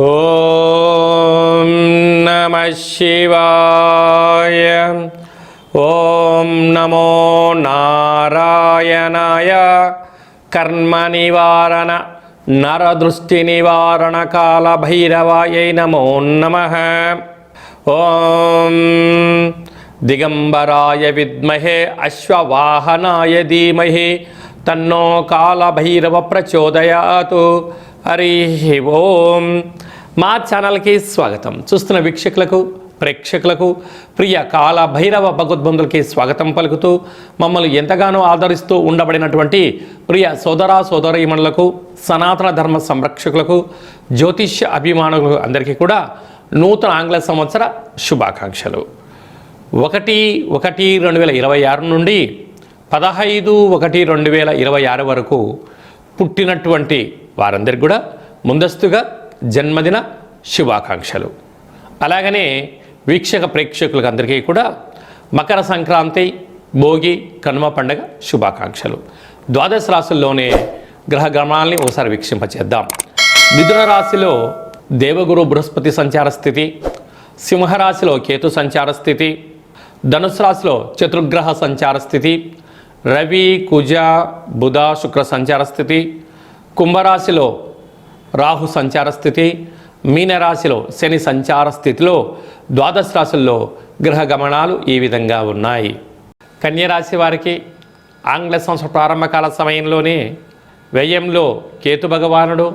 ఓం నమః శివాయ. ఓం నమో నారాయణాయ. కర్మ నివారణ నరదృష్టి నివారణ కాల భైరవాయై నమో నమః. ఓం దిగంబరాయ విద్మహే అశ్వవాహనాయ ధీమహి తన్నో కాల భైరవ ప్రచోదయాతు. హరి ఓం. మా ఛానల్కి స్వాగతం. చూస్తున్న వీక్షకులకు ప్రేక్షకులకు ప్రియ కాల భైరవ భగవద్బంధులకి స్వాగతం పలుకుతూ మమ్మల్ని ఎంతగానో ఆదరిస్తూ ఉండబడినటువంటి ప్రియ సోదర సోదరీమణులకు సనాతన ధర్మ సంరక్షకులకు జ్యోతిష్య అభిమానులకు అందరికీ కూడా నూతన ఆంగ్ల సంవత్సర శుభాకాంక్షలు. 1/1/2026 నుండి 15/1/2026 వరకు పుట్టినటువంటి వారందరికీ కూడా ముందస్తుగా జన్మదిన శుభాకాంక్షలు. అలాగనే వీక్షక ప్రేక్షకులకు అందరికీ కూడా మకర సంక్రాంతి, భోగి, కనుమ పండుగ శుభాకాంక్షలు. ద్వాదశ రాశుల్లోనే గ్రహ గమనాల్ని ఒకసారి వీక్షింపచేద్దాం. మిథున రాశిలో దేవగురు బృహస్పతి సంచార స్థితి, సింహరాశిలో కేతు సంచార స్థితి, ధనుసు రాశిలో చతుర్గ్రహ సంచార స్థితి, రవి, కుజ, బుధ, శుక్ర సంచార స్థితి, కుంభరాశిలో రాహు సంచార స్థితి, మీనరాశిలో శని సంచార స్థితిలో ద్వాదశ రాశుల్లో గ్రహ గమనాలు ఈ విధంగా ఉన్నాయి. కన్యరాశి వారికి ఆంగ్ల సంవత్సర ప్రారంభకాల సమయంలోనే వ్యయంలో కేతు భగవానుడు,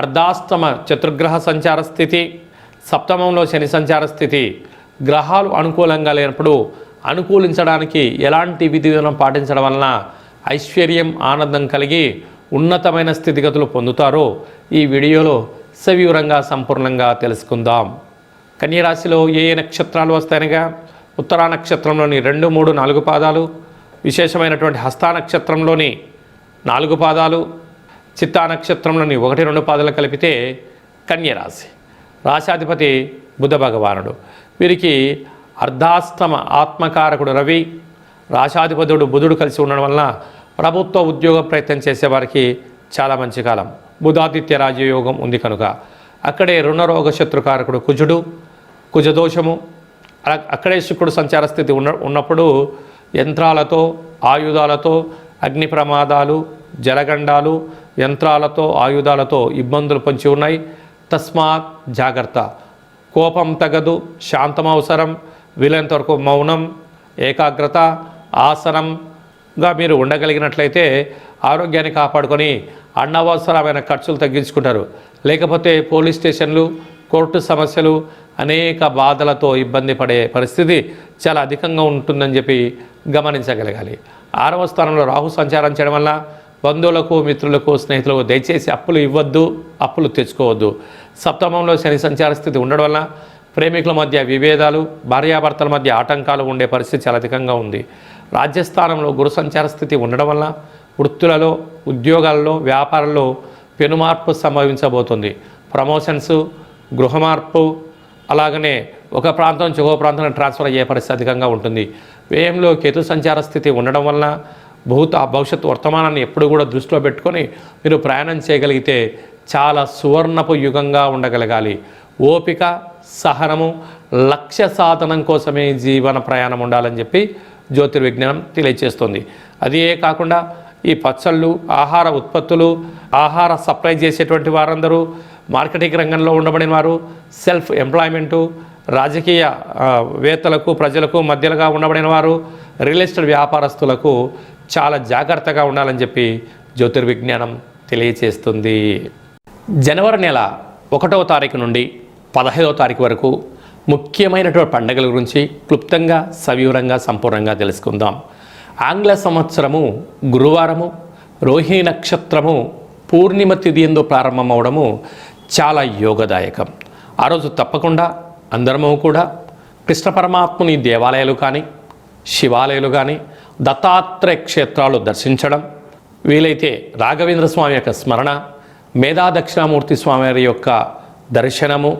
అర్ధాష్టమ చతుర్గ్రహ సంచార స్థితి, సప్తమంలో శని సంచార స్థితి, గ్రహాలు అనుకూలంగా లేనప్పుడు అనుకూలించడానికి ఎలాంటి విధి విధానం పాటించడం వలన ఐశ్వర్యం, ఆనందం కలిగి ఉన్నతమైన స్థితిగతులు పొందుతారో ఈ వీడియోలో సవివరంగా సంపూర్ణంగా తెలుసుకుందాం. కన్యరాశిలో ఏ ఏ నక్షత్రాలు వస్తాయనగా ఉత్తరా నక్షత్రంలోని 2, 3, 4 పాదాలు, విశేషమైనటువంటి హస్తా నక్షత్రంలోని 4 పాదాలు, చిత్తా నక్షత్రంలోని 1, 2 పాదాలు కలిపితే కన్యరాశి. రాశాధిపతి బుధ భగవానుడు. వీరికి అర్ధాష్టమ ఆత్మకారకుడు రవి, రాశాధిపతుడు బుధుడు కలిసి ఉండడం వలన ప్రభుత్వ ఉద్యోగ ప్రయత్నం చేసేవారికి చాలా మంచి కాలం. బుధాదిత్య రాజయోగం ఉంది కనుక అక్కడే రుణరోగ శత్రుకారకుడు కుజుడు, కుజదోషము, అక్కడే శుక్రుడు సంచార స్థితి ఉన్నప్పుడు యంత్రాలతో, ఆయుధాలతో, అగ్ని ప్రమాదాలు, జలగండాలు, యంత్రాలతో, ఆయుధాలతో ఇబ్బందులు పొంచి ఉన్నాయి. తస్మాత్ జాగ్రత్త. కోపం తగదు, శాంతం అవసరం. వీలైనంత వరకు మౌనం, ఏకాగ్రత, ఆసనంగా మీరు ఉండగలిగినట్లయితే ఆరోగ్యాన్ని కాపాడుకొని అనవసరమైన ఖర్చులు తగ్గించుకుంటారు. లేకపోతే పోలీస్ స్టేషన్లు, కోర్టు సమస్యలు, అనేక బాధలతో ఇబ్బంది పడే పరిస్థితి చాలా అధికంగా ఉంటుందని చెప్పి గమనించగలగాలి. 6వ స్థానంలో రాహు సంచారం చేయడం వల్ల బంధువులకు, మిత్రులకు, స్నేహితులకు దయచేసి అప్పులు ఇవ్వద్దు, అప్పులు తెచ్చుకోవద్దు. సప్తమంలో శని సంచార స్థితి ఉండడం వల్ల ప్రేమికుల మధ్య విభేదాలు, భార్యాభర్తల మధ్య ఆటంకాలు ఉండే పరిస్థితి చాలా అధికంగా ఉంది. రాజ్యస్థానంలో గురు సంచార స్థితి ఉండడం వల్ల వృత్తులలో, ఉద్యోగాల్లో, వ్యాపారంలో పెనుమార్పు సంభవించబోతుంది. ప్రమోషన్స్, గృహ మార్పు, అలాగనే ఒక ప్రాంతం నుంచి ఇంకో ప్రాంతానికి ట్రాన్స్ఫర్ అయ్యే పరిస్థితి అధికంగా ఉంటుంది. వ్యయంలో కేతు సంచార స్థితి ఉండడం వలన భవిష్యత్తు వర్తమానాన్ని ఎప్పుడు కూడా దృష్టిలో పెట్టుకొని మీరు ప్రయాణం చేయగలిగితే చాలా సువర్ణపు యుగంగా ఉండగలగాలి. ఓపిక, సహనము, లక్ష్య సాధనం కోసమే జీవన ప్రయాణం ఉండాలని చెప్పి జ్యోతిర్విజ్ఞానం తెలియజేస్తుంది. అదే కాకుండా ఈ పచ్చళ్ళు, ఆహార ఉత్పత్తులు, ఆహార సప్లై చేసేటువంటి వారందరూ, మార్కెటింగ్ రంగంలో ఉండబడిన వారు, సెల్ఫ్ ఎంప్లాయ్మెంటు, రాజకీయ వేత్తలకు, ప్రజలకు మధ్యలుగా ఉండబడిన వారు, రియల్ ఎస్టేట్ వ్యాపారస్తులకు చాలా జాగ్రత్తగా ఉండాలని చెప్పి జ్యోతిర్విజ్ఞానం తెలియజేస్తుంది. జనవరి నెల 1వ తారీఖు నుండి 15వ తారీఖు వరకు ముఖ్యమైనటువంటి పండుగల గురించి క్లుప్తంగా, సవివరంగా, సంపూర్ణంగా తెలుసుకుందాం. ఆంగ్ల సంవత్సరము గురువారము, రోహిణి నక్షత్రము పూర్ణిమ తిథి యందు ప్రారంభమవడము చాలా యోగదాయకం. ఆ రోజు తప్పకుండా అందరము కూడా కృష్ణ పరమాత్ముని దేవాలయాలు కానీ, శివాలయాలు కానీ, దత్తాత్రేయ క్షేత్రాలు దర్శించడం, వీలైతే రాఘవేంద్ర స్వామి యొక్క స్మరణ, మేధా దక్షిణామూర్తి స్వామి వారి యొక్క దర్శనము,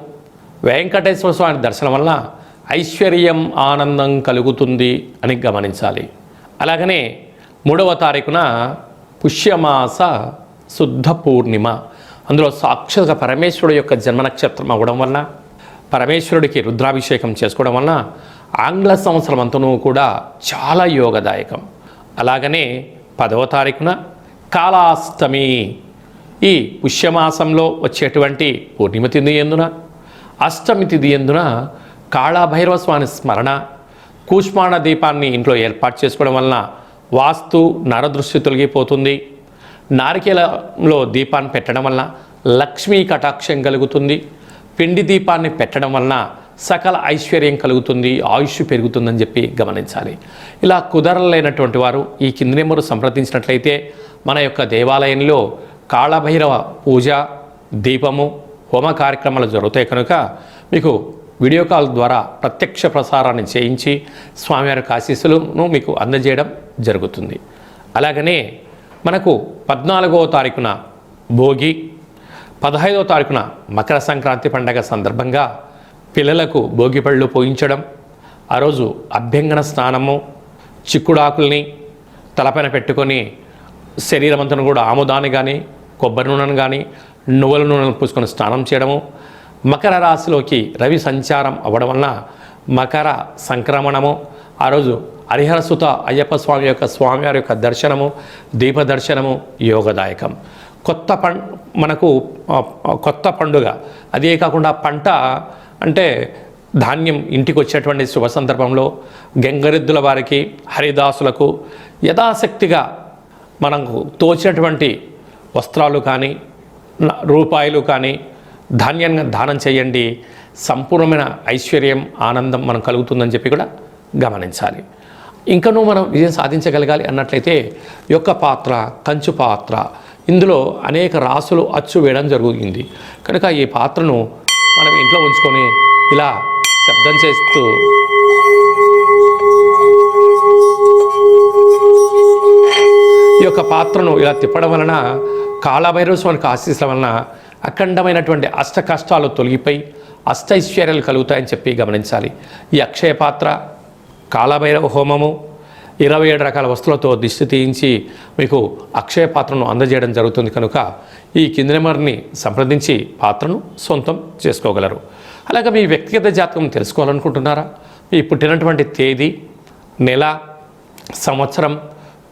వెంకటేశ్వర స్వామి దర్శనం వల్ల ఐశ్వర్యం, ఆనందం కలుగుతుంది అని గమనించాలి. అలాగనే 3వ తారీఖున పుష్యమాస శుద్ధ పూర్ణిమ. అందులో సాక్షాత్గా పరమేశ్వరుడు యొక్క జన్మ నక్షత్రం అవ్వడం వలన, పరమేశ్వరుడికి రుద్రాభిషేకం చేసుకోవడం వలన ఆంగ్ల సంవత్సరం అంతనూ కూడా చాలా యోగదాయకం. అలాగనే 10వ తారీఖున కాళాష్టమి. ఈ పుష్యమాసంలో వచ్చేటువంటి పూర్ణిమ తిథి ఎందున, అష్టమి తిథి ఎందున కాళభైరవ స్వామి స్మరణ, కూష్మాండ దీపాన్ని ఇంట్లో ఏర్పాటు చేసుకోవడం వలన వాస్తు నరదృష్టి తొలగిపోతుంది. నారికేలంలో దీపాన్ని పెట్టడం వలన లక్ష్మీ కటాక్షం కలుగుతుంది. పిండి దీపాన్ని పెట్టడం వలన సకల ఐశ్వర్యం కలుగుతుంది, ఆయుష్ పెరుగుతుందని చెప్పి గమనించాలి. ఇలా కుదరలేనటువంటి వారు ఈ కింది నెంబరు సంప్రదించినట్లయితే మన యొక్క దేవాలయంలో కాళభైరవ పూజ, దీపము, హోమ కార్యక్రమాలు జరుగుతాయి కనుక మీకు వీడియో కాల్ ద్వారా ప్రత్యక్ష ప్రసారాన్ని చేయించి స్వామివారి ఆశీస్సులను మీకు అందజేయడం జరుగుతుంది. అలాగనే మనకు 14వ తారీఖున భోగి, 15వ తారీఖున మకర సంక్రాంతి పండగ సందర్భంగా పిల్లలకు భోగి పళ్ళు పోయించడం, ఆ రోజు అభ్యంగన స్నానము, చిక్కుడాకుల్ని తలపైన పెట్టుకొని శరీరం అంతా కూడా ఆముదాన్ని కానీ కొబ్బరి నూనెను కానీ నువ్వుల నూనెను పూసుకొని స్నానం చేయడము. మకర రాశిలోకి రవి సంచారం అవ్వడం వలన మకర సంక్రమణము, ఆ రోజు హరిహరసుత అయ్యప్ప స్వామి యొక్క స్వామివారి యొక్క దర్శనము, దీప దర్శనము యోగదాయకం. మనకు కొత్త పండుగ. అదే కాకుండా పంట అంటే ధాన్యం ఇంటికి వచ్చేటువంటి శుభ సందర్భంలో గంగరెద్దుల వారికి, హరిదాసులకు యథాశక్తిగా మనకు తోచినటువంటి వస్త్రాలు కానీ రూపాయలు కానీ ధాన్యంగా దానం చేయండి. సంపూర్ణమైన ఐశ్వర్యం, ఆనందం మనం కలుగుతుందని చెప్పి కూడా గమనించాలి. ఇంకనూ మనం విజయం సాధించగలగాలి అన్నట్లయితే యొక్క పాత్ర, కంచు పాత్ర, ఇందులో అనేక రాసులు అచ్చు వేయడం జరుగుతుంది కనుక ఈ పాత్రను మనం ఇంట్లో ఉంచుకొని ఇలా శబ్దం చేస్తూ ఈ యొక్క పాత్రను ఇలా తిప్పడం వలన కాళభైరవ స్వామికి ఆశీస్సుల వలన అఖండమైనటువంటి అష్ట కష్టాలు తొలగిపోయి అష్టైశ్వర్యాలు కలుగుతాయని చెప్పి గమనించాలి. ఈ అక్షయ పాత్ర, కాళభైరవ హోమము, 27 రకాల వస్తువులతో దిష్టి తీయించి మీకు అక్షయ పాత్రను అందజేయడం జరుగుతుంది కనుక ఈ కింది నెంబర్ని సంప్రదించి పాత్రను సొంతం చేసుకోగలరు. అలాగే మీ వ్యక్తిగత జాతకం తెలుసుకోవాలనుకుంటున్నారా? మీ పుట్టినటువంటి తేదీ, నెల, సంవత్సరం,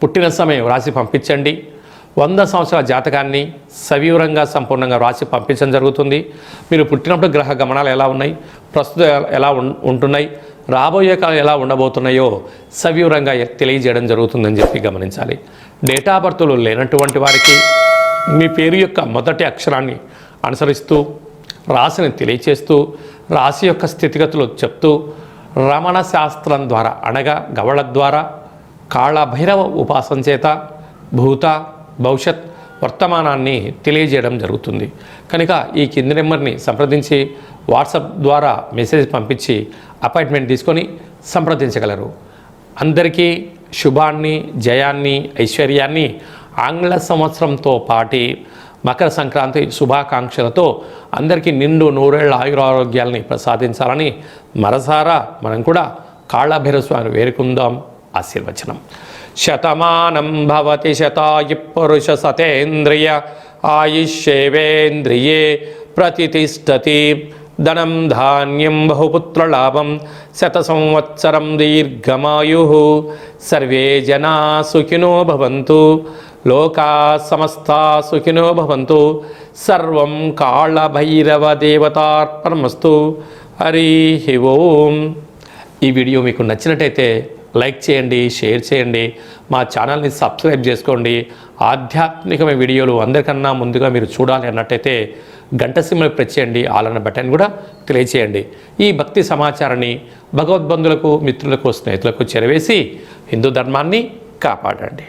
పుట్టిన సమయం రాసి పంపించండి. 100 సంవత్సరాల జాతకాన్ని సవివరంగా సంపూర్ణంగా రాసి పంపించడం జరుగుతుంది. మీరు పుట్టినప్పుడు గ్రహ గమనాలు ఎలా ఉన్నాయి, ప్రస్తుతం ఎలా ఉంటున్నాయి, రాబోయే కాలం ఎలా ఉండబోతున్నాయో సవివరంగా తెలియజేయడం జరుగుతుందని చెప్పి గమనించాలి. డేటా బర్త్లు లేనటువంటి వారికి మీ పేరు యొక్క మొదటి అక్షరాన్ని అనుసరిస్తూ రాశిని తెలియచేస్తూ రాశి యొక్క స్థితిగతులు చెప్తూ రమణ శాస్త్రం ద్వారా అనగా గవళ ద్వారా కాళభైరవ ఉపాసన చేత భూత, భవిష్యత్, వర్తమానాన్ని తెలియజేయడం జరుగుతుంది కనుక ఈ కింది నెంబర్ని సంప్రదించి వాట్సాప్ ద్వారా మెసేజ్ పంపించి అపాయింట్మెంట్ తీసుకొని సంప్రదించగలరు. అందరికీ శుభాన్ని, జయాన్ని, ఐశ్వర్యాన్ని ఆంగ్ల సంవత్సరంతో పాటి మకర సంక్రాంతి శుభాకాంక్షలతో అందరికీ నిండు నూరేళ్ల ఆయురారోగ్యాలని ప్రసాదించాలని మనసారా మనం కూడా కాళభైరవ స్వామిని వేడుకుందాం. ఆశీర్వచనం. శతమానం భవతి శతాయు పురుష సతేంద్రియ ఆయుష్యేవేంద్రియే ప్రతిష్టతి. ధనం ధాన్యం బహుపుత్రలాభం శత సంవత్సరం దీర్ఘమాయు. సర్వే జనా సుఖినో భవంతు. లోకా సమస్తా సుఖినో భవంతు. సర్వం కాళభైరవ దేవతార్పణమస్తు. హరి ఓం. ఈ వీడియో మీకు నచ్చినట్టయితే లైక్ చేయండి, షేర్ చేయండి, మా ఛానల్ని సబ్స్క్రైబ్ చేసుకోండి. ఆధ్యాత్మికమైన వీడియోలు అందరికన్నా ముందుగా మీరు చూడాలి అన్నట్టయితే గంట సింబల్ ప్రెస్ చేయండి, ఆల్ అన్న బటన్ కూడా తెలియచేయండి. ఈ భక్తి సమాచారాన్ని భగవద్బంధులకు, మిత్రులకు, స్నేహితులకు చేరవేసి హిందూ ధర్మాన్ని కాపాడండి.